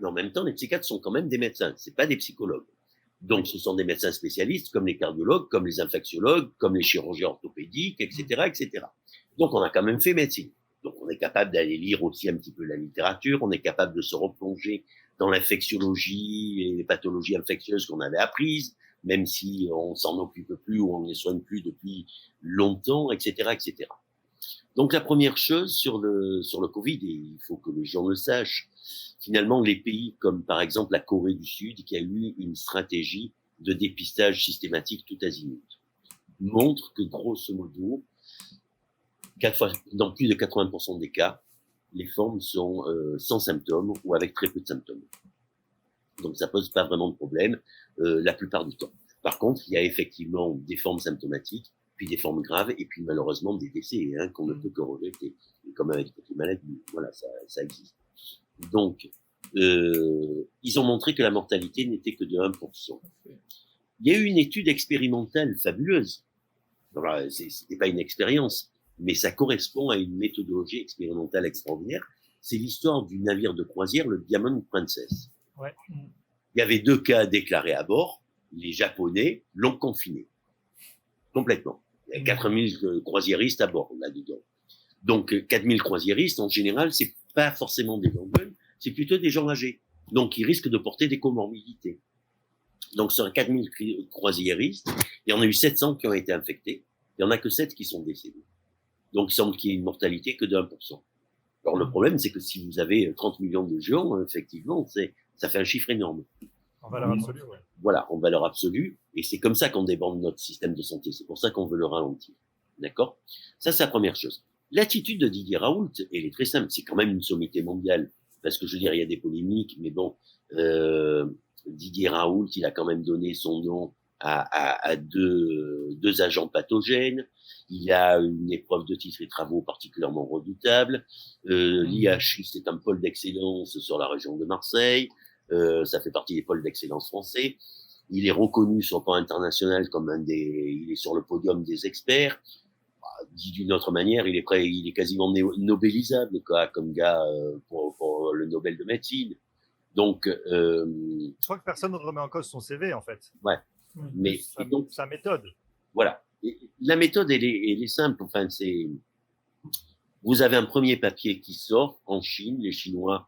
Mais en même temps, les psychiatres sont quand même des médecins, c'est pas des psychologues. Donc, ce sont des médecins spécialistes, comme les cardiologues, comme les infectiologues, comme les chirurgiens orthopédiques, etc., etc. Donc, on a quand même fait médecine. Donc, on est capable d'aller lire aussi un petit peu la littérature, on est capable de se replonger dans l'infectiologie et les pathologies infectieuses qu'on avait apprises, même si on s'en occupe plus ou on ne les soigne plus depuis longtemps, etc., etc. Donc, la première chose sur le Covid, et il faut que les gens le sachent, finalement, les pays comme par exemple la Corée du Sud, qui a eu une stratégie de dépistage systématique tout azimut, montrent que grosso modo, dans plus de 80% des cas, les formes sont sans symptômes ou avec très peu de symptômes. Donc ça pose pas vraiment de problème la plupart du temps. Par contre, il y a effectivement des formes symptomatiques, puis des formes graves, et puis malheureusement des décès, hein, qu'on ne peut que regretter. Et comme avec toutes les maladies, voilà, ça existe. Donc, ils ont montré que la mortalité n'était que de 1%. Il y a eu une étude expérimentale fabuleuse. Alors, c'était pas une expérience, mais ça correspond à une méthodologie expérimentale extraordinaire. C'est l'histoire du navire de croisière, le Diamond Princess. Ouais. Il y avait 2 cas déclarés à bord. Les Japonais l'ont confiné. Complètement. Il y a 4000 croisiéristes à bord, là-dedans. Donc, 4000 croisiéristes, en général, c'est pas forcément des gens jeunes, c'est plutôt des gens âgés. Donc, ils risquent de porter des comorbidités. Donc, sur 4000 croisiéristes, il y en a eu 700 qui ont été infectés. Il y en a que 7 qui sont décédés. Donc, il semble qu'il y ait une mortalité que de 1%. Alors, le problème, c'est que si vous avez 30 millions de gens, effectivement, ça fait un chiffre énorme. En valeur absolue, ouais. Voilà, en valeur absolue. Et c'est comme ça qu'on déborde notre système de santé. C'est pour ça qu'on veut le ralentir. D'accord? Ça, c'est la première chose. L'attitude de Didier Raoult, elle est très simple. C'est quand même une sommité mondiale. Parce que je veux dire, il y a des polémiques, mais bon, Didier Raoult, il a quand même donné son nom à deux agents pathogènes. Il y a une épreuve de titres et travaux particulièrement redoutable. L'IHU, c'est un pôle d'excellence sur la région de Marseille. Ça fait partie des pôles d'excellence français. Il est reconnu sur le plan international comme il est sur le podium des experts. Dit d'une autre manière, il est quasiment nobélisable, quoi, comme gars, pour le Nobel de médecine. Donc, je crois que personne ne remet en cause son CV, en fait. Ouais. Mais, donc, sa méthode. Voilà. Et la méthode, elle est simple. Enfin, vous avez un premier papier qui sort en Chine. Les Chinois,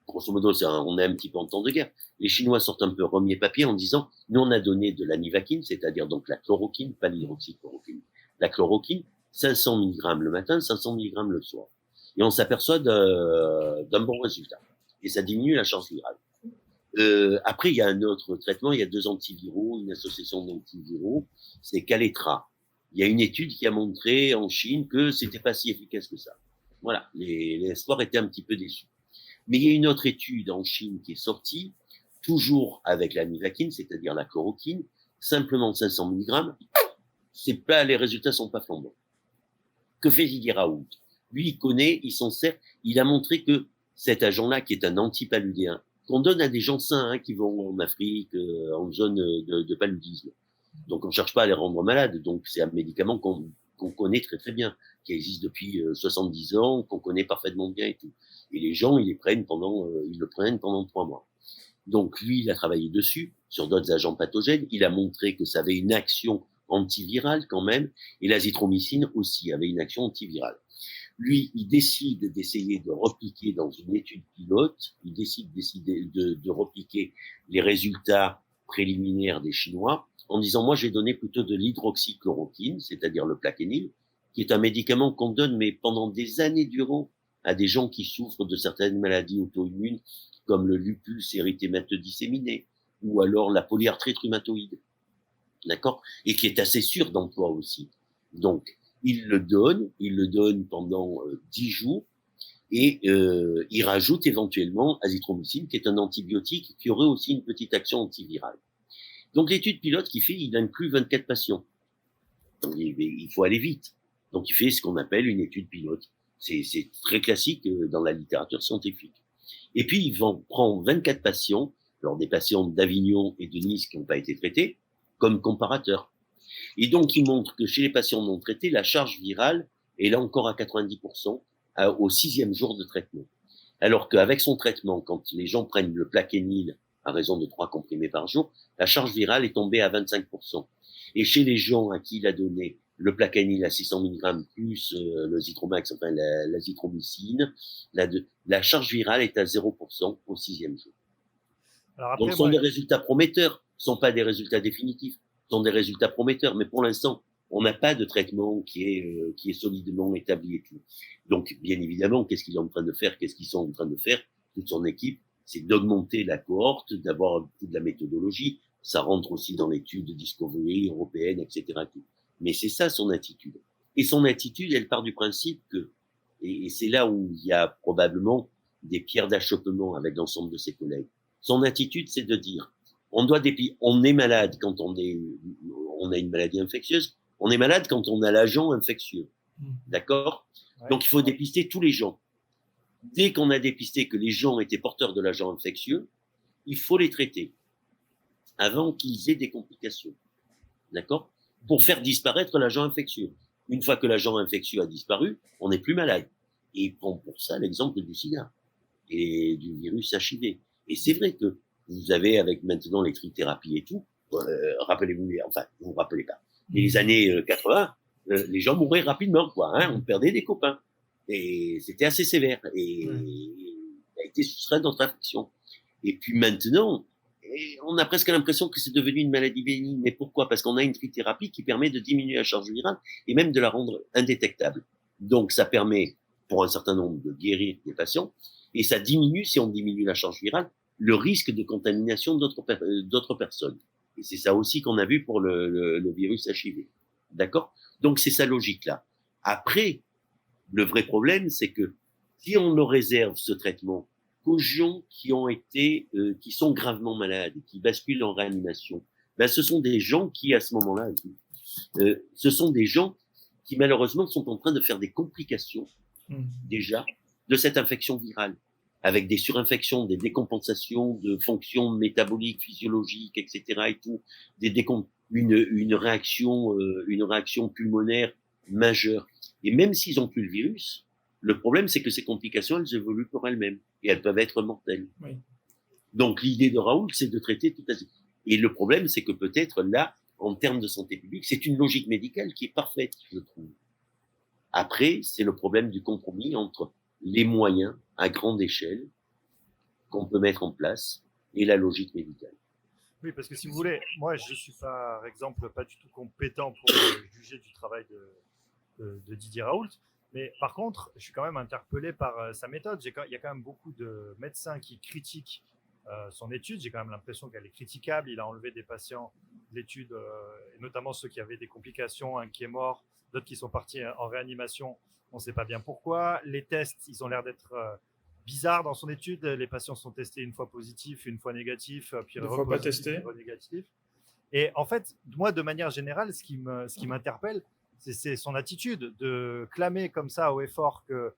grosso modo, on est un petit peu en temps de guerre. Les Chinois sortent un peu un premier papier en disant, nous, on a donné de la nivaquine, c'est-à-dire donc la chloroquine, pas l'hydroxychloroquine. La chloroquine, 500 mg le matin, 500 mg le soir. Et on s'aperçoit d'un bon résultat. Et ça diminue la charge virale. Après, il y a un autre traitement, il y a 2 antiviraux, une association d'antiviraux, c'est Kaletra. Il y a une étude qui a montré en Chine que c'était pas si efficace que ça. Voilà, les espoirs étaient un petit peu déçus. Mais il y a une autre étude en Chine qui est sortie, toujours avec la nivaquine, c'est-à-dire la chloroquine, simplement 500 mg. Les résultats sont pas flambants. Que fait Didier Raoult? Lui, il connaît, il s'en sert. Il a montré que cet agent-là, qui est un antipaludéen, qu'on donne à des gens sains qui vont en Afrique, en zone de paludisme. Donc, on ne cherche pas à les rendre malades. Donc, c'est un médicament qu'on connaît très très bien, qui existe depuis 70 ans, qu'on connaît parfaitement bien et tout. Et les gens, ils le prennent pendant 3 mois. Donc, lui, il a travaillé dessus, sur d'autres agents pathogènes. Il a montré que ça avait une action antivirale quand même, et l'azithromycine aussi avait une action antivirale. Lui, il décide d'essayer de repliquer dans une étude pilote, il décide de repliquer les résultats préliminaires des Chinois en disant, moi, je vais donner plutôt de l'hydroxychloroquine, c'est-à-dire le plaquenil, qui est un médicament qu'on donne, mais pendant des années durant, à des gens qui souffrent de certaines maladies auto-immunes, comme le lupus érythémateux disséminé, ou alors la polyarthrite rhumatoïde. D'accord? Et qui est assez sûr d'emploi aussi. Donc, il le donne pendant 10 jours, et il rajoute éventuellement azithromycine, qui est un antibiotique qui aurait aussi une petite action antivirale. Donc, l'étude pilote qu'il fait, il inclut 24 patients. Donc, il faut aller vite. Donc, il fait ce qu'on appelle une étude pilote. C'est très classique dans la littérature scientifique. Et puis, il prend 24 patients, alors des patients d'Avignon et de Nice qui n'ont pas été traités, comme comparateurs. Et donc, il montre que chez les patients non traités, la charge virale est là encore à 90% au 6e jour de traitement. Alors qu'avec son traitement, quand les gens prennent le plaquenil à raison de 3 comprimés par jour, la charge virale est tombée à 25%. Et chez les gens à qui il a donné le plaquenil à 600 mg plus le Zitromax, enfin l'azithromycine, la charge virale est à 0% au 6e jour. Alors après, donc, ce sont des résultats prometteurs, ce ne sont pas des résultats définitifs, ce sont des résultats prometteurs, mais pour l'instant, on n'a pas de traitement qui est solidement établi et tout. Donc, bien évidemment, qu'est-ce qu'il est en train de faire, qu'est-ce qu'ils sont en train de faire, toute son équipe, c'est d'augmenter la cohorte, d'avoir un peu de la méthodologie, ça rentre aussi dans l'étude de Discovery européenne, etc. Mais c'est ça son attitude. Et son attitude, elle part du principe que, et c'est là où il y a probablement des pierres d'achoppement avec l'ensemble de ses collègues. Son attitude, c'est de dire, on est malade quand on a une maladie infectieuse, on est malade quand on a l'agent infectieux. D'accord? Ouais. Donc, il faut dépister tous les gens. Dès qu'on a dépisté que les gens étaient porteurs de l'agent infectieux, il faut les traiter avant qu'ils aient des complications. D'accord? Pour faire disparaître l'agent infectieux. Une fois que l'agent infectieux a disparu, on n'est plus malade. Et il prend pour ça l'exemple du sida et du virus HIV. Et c'est vrai que vous avez, avec maintenant les trithérapies et tout, rappelez-vous, enfin, vous vous rappelez pas, mais les années 80, les gens mouraient rapidement, quoi, on perdait des copains. Et c'était assez sévère. Et il a été soustrait d'autres infections. Et puis maintenant, on a presque l'impression que c'est devenu une maladie bénigne. Mais pourquoi? Parce qu'on a une trithérapie qui permet de diminuer la charge virale et même de la rendre indétectable. Donc, ça permet, pour un certain nombre, de guérir des patients. Et ça diminue, si on diminue la charge virale, le risque de contamination d'autres personnes. Et c'est ça aussi qu'on a vu pour le virus HIV. D'accord? Donc, c'est sa logique-là. Après, le vrai problème, c'est que si on ne réserve ce traitement qu'aux gens qui sont gravement malades, qui basculent en réanimation, ben, ce sont des gens qui, à ce moment-là, ce sont des gens qui, malheureusement, sont en train de faire des complications, déjà, de cette infection virale, avec des surinfections, des décompensations de fonctions métaboliques, physiologiques, etc. et tout, une réaction pulmonaire majeure. Et même s'ils ont plus le virus, le problème, c'est que ces complications, elles évoluent pour elles-mêmes. Et elles peuvent être mortelles. Oui. Donc, l'idée de Raoult, c'est de traiter tout à fait. Et le problème, c'est que peut-être là, en termes de santé publique, c'est une logique médicale qui est parfaite, je trouve. Après, c'est le problème du compromis entre les moyens à grande échelle qu'on peut mettre en place et la logique médicale. Oui, parce que si vous voulez, moi, je suis par exemple pas du tout compétent pour juger du travail de Didier Raoult. Mais par contre, je suis quand même interpellé par sa méthode. Il y a quand même beaucoup de médecins qui critiquent son étude. J'ai quand même l'impression qu'elle est critiquable. Il a enlevé des patients de l'étude, et notamment ceux qui avaient des complications, un qui est mort, d'autres qui sont partis en réanimation. On ne sait pas bien pourquoi. Les tests, ils ont l'air d'être bizarres dans son étude. Les patients sont testés une fois positifs, une fois négatifs, puis une fois pas testés. Une fois négatifs. Et en fait, moi, de manière générale, ce qui m'interpelle, C'est son attitude de clamer comme ça au effort que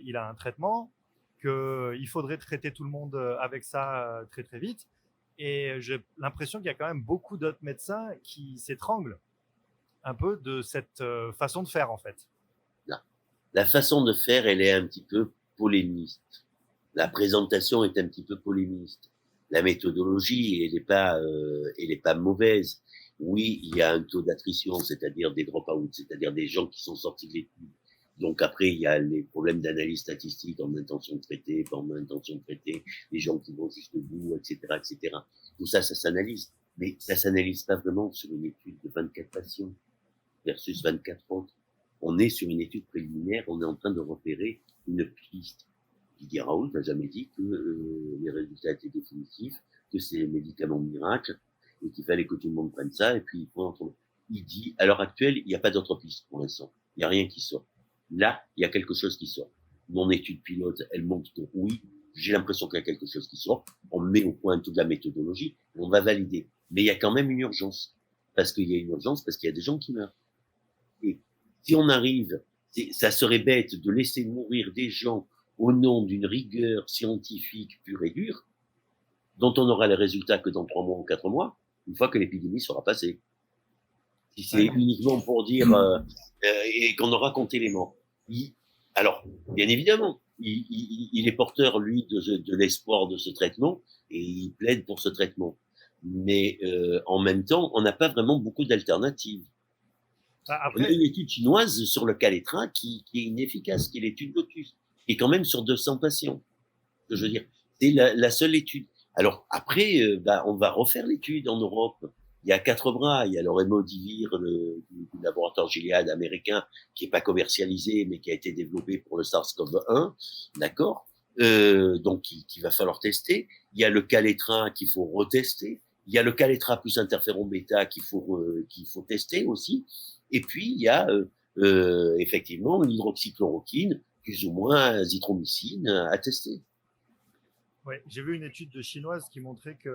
il a un traitement, qu'il faudrait traiter tout le monde avec ça très très vite. Et j'ai l'impression qu'il y a quand même beaucoup d'autres médecins qui s'étranglent un peu de cette façon de faire en fait. La façon de faire, elle est un petit peu polémiste. La présentation est un petit peu polémiste. La méthodologie, elle est pas mauvaise. Oui, il y a un taux d'attrition, c'est-à-dire des drop-outs, c'est-à-dire des gens qui sont sortis de l'étude. Donc après, il y a les problèmes d'analyse statistique en intention de traiter, pas en intention de traiter, les gens qui vont jusqu'au bout, etc., etc. Tout ça, ça s'analyse. Mais ça s'analyse pas vraiment sur une étude de 24 patients versus 24 autres. On est sur une étude préliminaire, on est en train de repérer une piste. Didier Raoult n'a jamais dit que les résultats étaient définitifs, que c'est les médicaments miracles, et qu'il fallait que tout le monde prenne ça, et puis il dit, à l'heure actuelle, il n'y a pas d'autre piste pour l'instant. Il n'y a rien qui sort. Là, il y a quelque chose qui sort. Mon étude pilote, elle montre que oui, j'ai l'impression qu'il y a quelque chose qui sort. On met au point toute la méthodologie, on va valider. Mais il y a quand même une urgence. Parce qu'il y a une urgence, parce qu'il y a des gens qui meurent. Et si on arrive, ça serait bête de laisser mourir des gens au nom d'une rigueur scientifique pure et dure, dont on aura les résultats que dans 3 mois ou 4 mois, une fois que l'épidémie sera passée. Si c'est uniquement pour dire et qu'on aura compté les morts. Alors, bien évidemment, il est porteur, lui, de l'espoir de ce traitement, et il plaide pour ce traitement. Mais en même temps, on n'a pas vraiment beaucoup d'alternatives. Après... On a une étude chinoise sur le Calétra qui est inefficace, qui est l'étude Lotus, qui est quand même sur 200 patients. Je veux dire, c'est la seule étude. Alors après, on va refaire l'étude en Europe. Il y a 4 bras. Il y a le Remdesivir du laboratoire Gilead américain qui est pas commercialisé, mais qui a été développé pour le SARS-CoV-1, d'accord. Donc qu'il va falloir tester. Il y a le Calétra qu'il faut retester. Il y a le Calétra plus interféron bêta qu'il faut tester aussi. Et puis il y a effectivement l'hydroxychloroquine plus ou moins azithromycine à tester. Ouais, j'ai vu une étude chinoise qui montrait que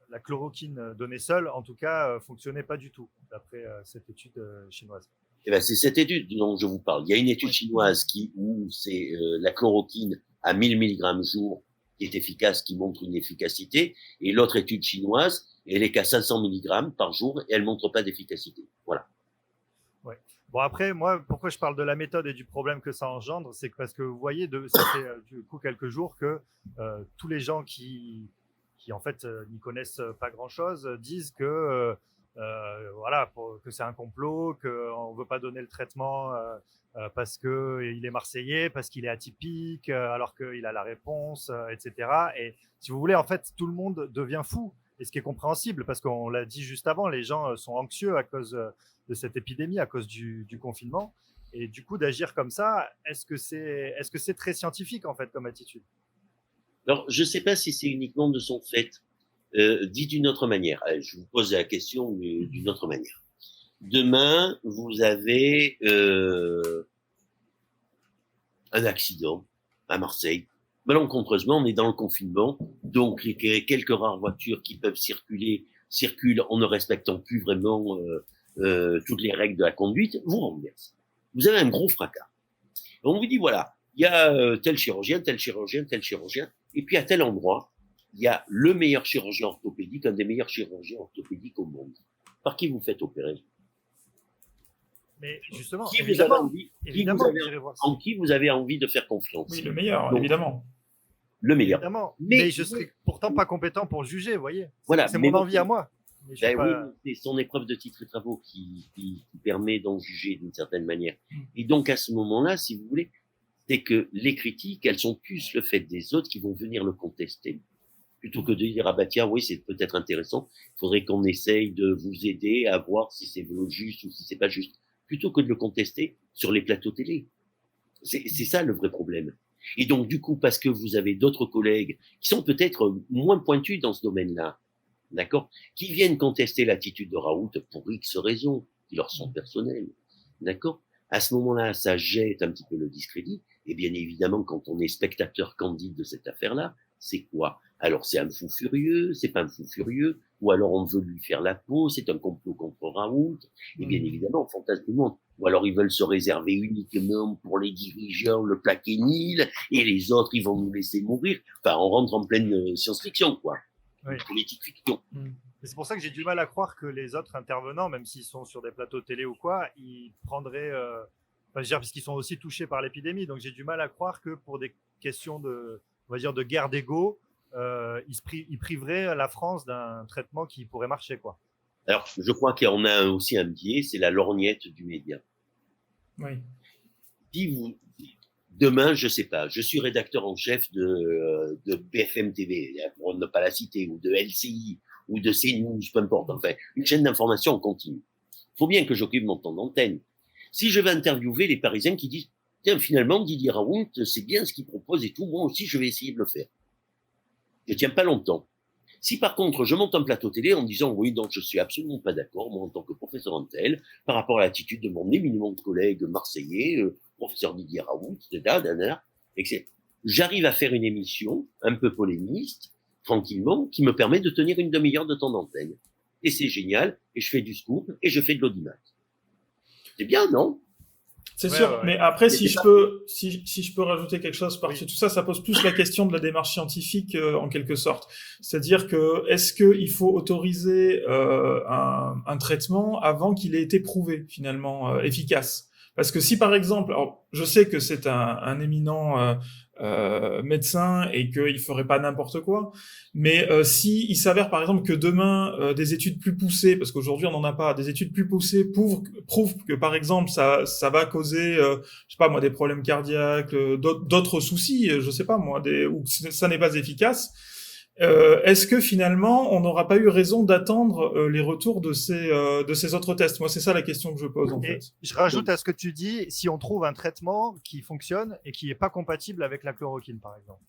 la chloroquine donnée seule, en tout cas, fonctionnait pas du tout, d'après cette étude chinoise. Eh ben, c'est cette étude dont je vous parle. Il y a une étude chinoise où c'est la chloroquine à 1000 mg jour qui est efficace, qui montre une efficacité, et l'autre étude chinoise, elle est qu'à 500 mg par jour et elle montre pas d'efficacité. Voilà. Ouais. Bon, après, moi, pourquoi je parle de la méthode et du problème que ça engendre, c'est que parce que vous voyez, ça fait du coup quelques jours que tous les gens qui en fait n'y connaissent pas grand-chose disent que voilà, que c'est un complot, qu'on ne veut pas donner le traitement parce qu'il est marseillais, parce qu'il est atypique, alors qu'il a la réponse, etc. Et si vous voulez, en fait, tout le monde devient fou. Et ce qui est compréhensible, parce qu'on l'a dit juste avant, les gens sont anxieux à cause de cette épidémie, à cause du confinement. Et du coup, d'agir comme ça, est-ce que c'est très scientifique, en fait, comme attitude? Alors, je ne sais pas si c'est uniquement de son fait. Dit d'une autre manière. Je vous pose la question d'une autre manière. Demain, vous avez un accident à Marseille. Malencontreusement, on est dans le confinement, donc les quelques rares voitures qui peuvent circulent en ne respectant plus vraiment toutes les règles de la conduite, vous renversent. Vous avez un gros fracas. On vous dit, voilà, il y a tel chirurgien, et puis à tel endroit, il y a le meilleur chirurgien orthopédique, un des meilleurs chirurgiens orthopédiques au monde. Par qui vous faites opérer? Mais justement, en qui vous avez envie de faire confiance? Oui, le meilleur, donc, évidemment. Le meilleur. Évidemment. Mais je serais pourtant pas compétent pour le juger, vous voyez. Voilà, c'est mon envie à moi. Oui, c'est son épreuve de titre et travaux qui permet d'en juger d'une certaine manière. Et donc, à ce moment-là, si vous voulez, c'est que les critiques, elles sont plus le fait des autres qui vont venir le contester. Plutôt que de dire, ah bah tiens, oui, c'est peut-être intéressant, il faudrait qu'on essaye de vous aider à voir si c'est juste ou si c'est pas juste. Plutôt que de le contester sur les plateaux télé. C'est ça le vrai problème. Et donc, du coup, parce que vous avez d'autres collègues qui sont peut-être moins pointus dans ce domaine-là, d'accord, qui viennent contester l'attitude de Raoult pour X raisons, qui leur sont personnelles, d'accord, à ce moment-là, ça jette un petit peu le discrédit. Et bien évidemment, quand on est spectateur candide de cette affaire-là, c'est quoi? Alors, c'est un fou furieux, c'est pas un fou furieux, ou alors on veut lui faire la peau, c'est un complot contre Raoult, et bien évidemment, on fantasme tout le monde. Ou alors ils veulent se réserver uniquement pour les dirigeants le plaqué Nil, et les autres, ils vont nous laisser mourir. Enfin, on rentre en pleine science-fiction, quoi. Oui. Politique fiction. Et c'est pour ça que j'ai du mal à croire que les autres intervenants, même s'ils sont sur des plateaux télé ou quoi, ils prendraient... Enfin, je veux dire, parce qu'ils sont aussi touchés par l'épidémie. Donc j'ai du mal à croire que pour des questions de, on va dire, de guerre d'ego, ils priveraient la France d'un traitement qui pourrait marcher, quoi. Alors, je crois qu'il y en a aussi un biais, c'est la lorgnette du média. Oui. Si vous, demain, je sais pas, je suis rédacteur en chef de BFM TV, pour ne pas la citer, ou de LCI, ou de CNews, peu importe, enfin, une chaîne d'information en continu. Faut bien que j'occupe mon temps d'antenne. Si je vais interviewer les Parisiens qui disent, tiens, finalement, Didier Raoult, c'est bien ce qu'il propose et tout, moi aussi, je vais essayer de le faire. Je tiens pas longtemps. Si par contre, je monte un plateau télé en disant, oui, donc je suis absolument pas d'accord, moi, en tant que professeur en tel, par rapport à l'attitude de mon éminent collègue marseillais, professeur Didier Raoult, etc., j'arrive à faire une émission un peu polémiste, tranquillement, qui me permet de tenir une demi-heure de temps d'antenne. Et c'est génial, et je fais du scoop, et je fais de l'audimat. C'est bien, non? C'est Ouais, sûr, ouais. mais après, Mais si c'est je peux rajouter quelque chose, parce que Oui. tout ça, ça pose plus la question de la démarche scientifique en quelque sorte. C'est-à-dire que est-ce qu'il faut autoriser un traitement avant qu'il ait été prouvé finalement efficace? Parce que si par exemple, alors, je sais que c'est un éminent médecin et qu'il ferait pas n'importe quoi, mais si il s'avère par exemple que demain des études plus poussées, parce qu'aujourd'hui on n'en a pas, des études plus poussées prouvent que par exemple ça va causer, je sais pas moi, des problèmes cardiaques, d'autres soucis, je sais pas moi, ou que ça n'est pas efficace. Est-ce que finalement on n'aura pas eu raison d'attendre les retours de ces autres tests? Moi c'est ça la question que je pose en Et fait. je rajoute à ce que tu dis, si on trouve un traitement qui fonctionne et qui n'est pas compatible avec la chloroquine, par exemple.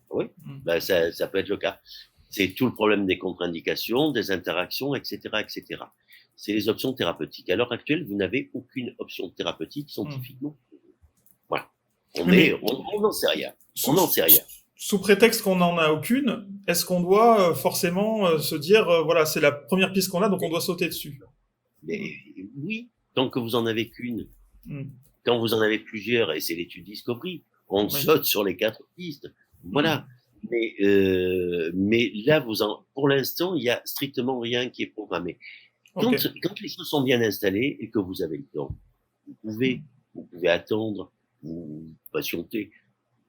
Oui, ben ça peut être le cas. C'est tout le problème des contre-indications, des interactions, etc., etc. C'est les options thérapeutiques. À l'heure actuelle, vous n'avez aucune option thérapeutique scientifiquement. Voilà. On n'en sait rien. On n'en sait rien. Sous prétexte qu'on n'en a aucune, est-ce qu'on doit forcément se dire, voilà, c'est la première piste qu'on a, donc on doit sauter dessus? Mais oui, tant que vous en avez qu'une. Mm. Quand vous en avez plusieurs, et c'est l'étude Discovery, on saute sur les 4 pistes. Voilà. Mais là, pour l'instant, il y a strictement rien qui est programmé. Quand les choses sont bien installées et que vous avez le temps, vous pouvez attendre, vous patienter.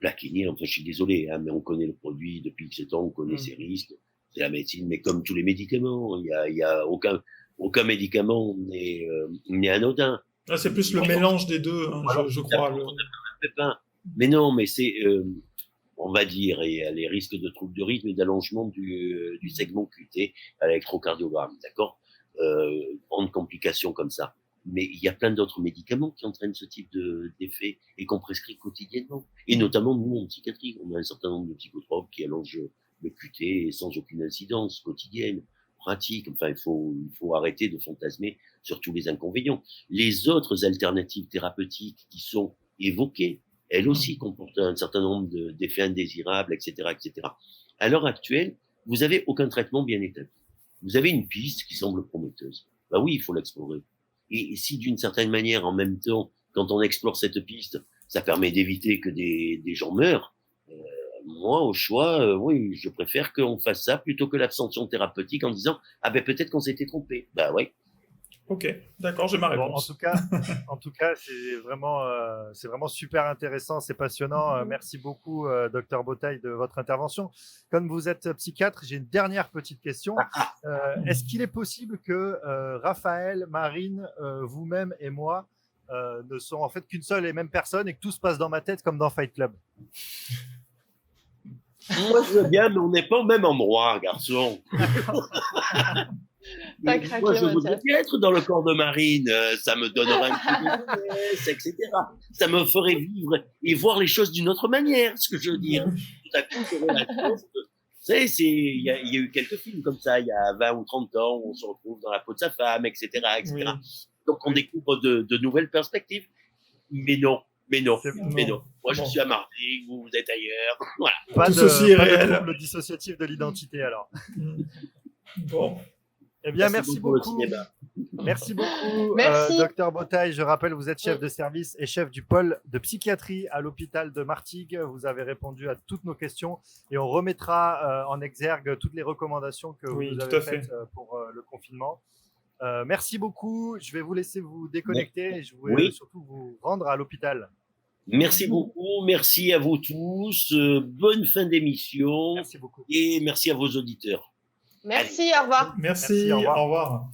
Plaquenil, enfin, je suis désolé, hein, mais on connaît le produit depuis X temps, on connaît ses risques. C'est la médecine, mais comme tous les médicaments, il y a aucun médicament n'est anodin. Là, c'est plus le mélange des deux, hein, je crois. Mais non, mais c'est, on va dire, il y a les risques de troubles de rythme et d'allongement du segment QT à l'électrocardiogramme, d'accord? Grande complication comme ça. Mais il y a plein d'autres médicaments qui entraînent ce type d'effet et qu'on prescrit quotidiennement. Et notamment, nous, en psychiatrie, on a un certain nombre de psychotropes qui allongent le QT sans aucune incidence quotidienne, pratique. Enfin, il faut arrêter de fantasmer sur tous les inconvénients. Les autres alternatives thérapeutiques qui sont évoquées, elles aussi comportent un certain nombre d'effets indésirables, etc., etc. À l'heure actuelle, vous avez aucun traitement bien établi. Vous avez une piste qui semble prometteuse. Bah oui, il faut l'explorer. Et si d'une certaine manière, en même temps, quand on explore cette piste, ça permet d'éviter que des gens meurent, moi, au choix, oui, je préfère qu'on fasse ça plutôt que l'abstention thérapeutique en disant « Ah ben peut-être qu'on s'était trompé ». Bah ouais. Ok, d'accord, j'ai ma réponse. Bon, en tout cas, c'est vraiment super intéressant, c'est passionnant. Merci beaucoup, Docteur Botaille, de votre intervention. Comme vous êtes psychiatre, j'ai une dernière petite question. Est-ce qu'il est possible que Raphaël, Marine, vous-même et moi ne sont en fait qu'une seule et même personne et que tout se passe dans ma tête comme dans Fight Club? Moi, je veux bien, mais on n'est pas au même endroit, garçon. T'as craqué, moi, je voudrais Mathias. bien être dans le corps de Marine. Ça me donnerait un coup de stress, etc. Ça me ferait vivre et voir les choses d'une autre manière, ce que je veux dire. Tout à coup, j'aurais la chance de... Vous savez, il y a eu quelques films comme ça, il y a 20 ou 30 ans, où on se retrouve dans la peau de sa femme, etc., etc. Oui. Donc, on découvre de nouvelles perspectives. Mais non. Moi, je suis à Marseille, vous êtes ailleurs. Voilà. Tout ceci est réel. Le dissociatif de l'identité, alors. Bon. Eh bien, merci beaucoup au beaucoup. cinéma. Merci beaucoup, Merci. docteur Botaille. Je rappelle, vous êtes chef de service et chef du pôle de psychiatrie à l'hôpital de Martigues. Vous avez répondu à toutes nos questions et on remettra en exergue toutes les recommandations que Oui, vous tout avez à fait. faites pour le confinement. Merci beaucoup. Je vais vous laisser vous déconnecter et je vais Oui. surtout vous rendre à l'hôpital. Merci beaucoup, merci à vous tous, bonne fin d'émission Merci beaucoup. et merci à vos auditeurs. Merci, au revoir. Merci, Merci, au revoir. au revoir.